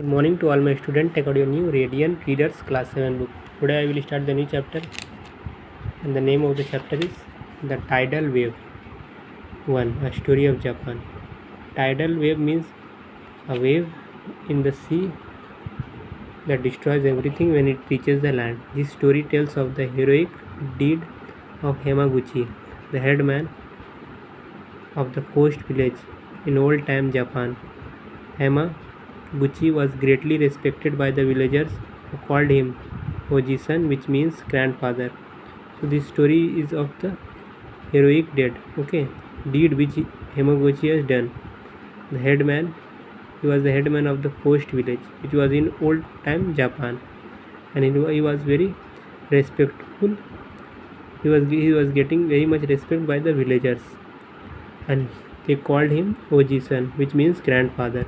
Good morning to all my students. Take out your new Radiant Readers Class 7 book. Today I will start the new chapter, and the name of the chapter is The Tidal Wave 1, A Story of Japan. Tidal wave means a wave in the sea that destroys everything when it reaches the land. This story tells of the heroic deed of Hamaguchi, the headman of the coast village in old-time Japan. Hamaguchi was greatly respected by the villagers who called him Oji-san, which means grandfather. So this story is of the heroic deed which Hamaguchi has done. He was the headman of the coast village, which was in old time Japan, and he was very respectful. He was getting very much respect by the villagers, and they called him Oji-san, which means grandfather.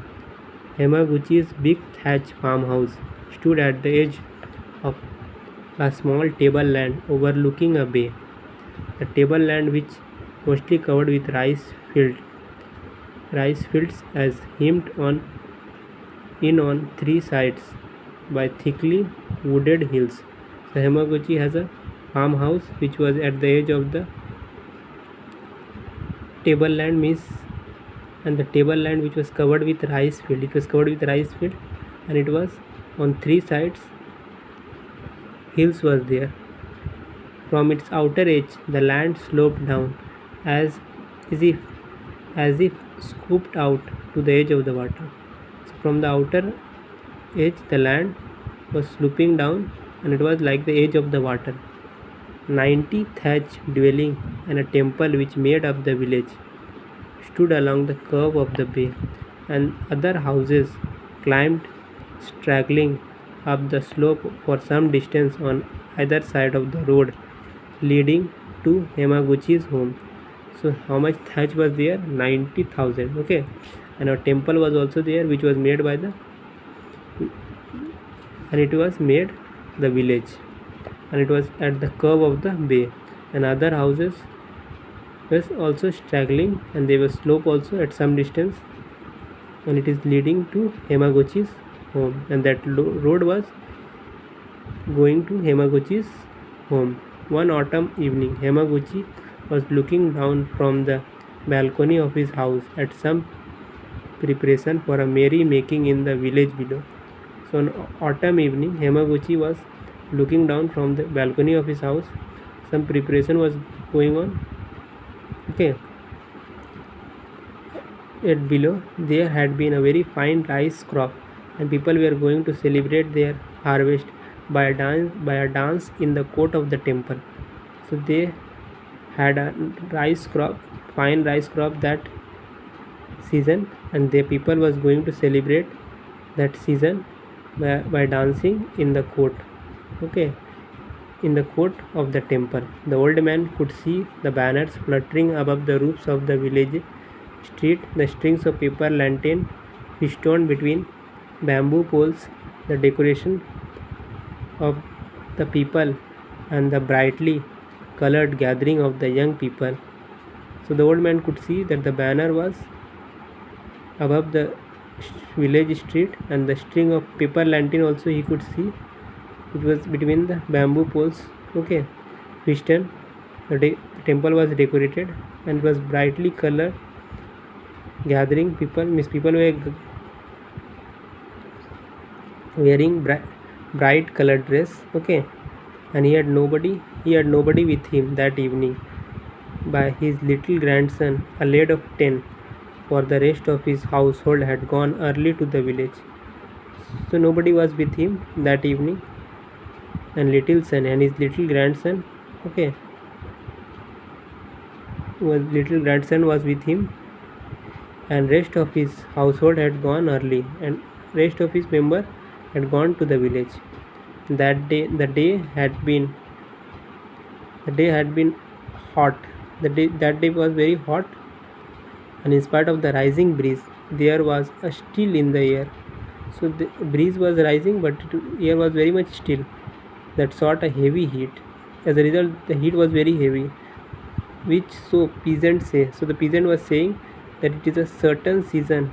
Hamaguchi's big thatch farmhouse stood at the edge of a small tableland overlooking a bay. The tableland, which mostly covered with rice fields, as hemmed in on three sides by thickly wooded hills. So Hamaguchi has a farmhouse which was at the edge of the tableland and the tableland which was covered with rice field. It was covered with rice field, and it was on three sides hills was there. From its outer edge, the land sloped down as if scooped out to the edge of the water. So from the outer edge, the land was sloping down, and it was like the edge of the water. 90 thatched dwellings and a temple which made up the village stood along the curve of the bay, and other houses climbed straggling up the slope for some distance on either side of the road leading to Hamaguchi's home. So how much thatch was there? 90,000. Okay, and a temple was also there, which was made by the village, and it was at the curve of the bay, and other houses was also straggling, and they were slope also at some distance, and it is leading to Hamaguchi's home, and that road was going to Hamaguchi's home. One autumn evening, Hamaguchi was looking down from the balcony of his house at some preparation for a merry making in the village below. So on autumn evening, Hamaguchi was looking down from the balcony of his house. Some preparation was going on. Okay. At below, there had been a very fine rice crop, and people were going to celebrate their harvest by a dance in the court of the temple. So they had a fine rice crop that season, and the people was going to celebrate that season by dancing in the court. Okay, in the court of the temple. The old man could see the banners fluttering above the roofs of the village street, the strings of paper lantern festooned between bamboo poles, the decoration of the people, and the brightly colored gathering of the young people. So the old man could see that the banner was above the village street, and the string of paper lantern also he could see. It was between the bamboo poles. Okay, festooned. The temple was decorated and was brightly colored. Gathering people were wearing bright colored dress. Okay, and he had nobody with him that evening by his little grandson, a lad of 10, for the rest of his household had gone early to the village. So nobody was with him that evening, and his little grandson, okay, little grandson was with him, and rest of his household had gone early, and rest of his member had gone to the village. That day the day had been hot. That day was very hot, and in spite of the rising breeze, there was a still in the air. So the breeze was rising, but air was very much still. That sought a heavy heat. As a result, the heat was very heavy, which so peasants say. So the peasant was saying that it is a certain season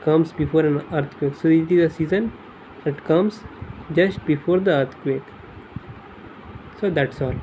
comes before an earthquake. So it is a season that comes just before the earthquake. So that's all.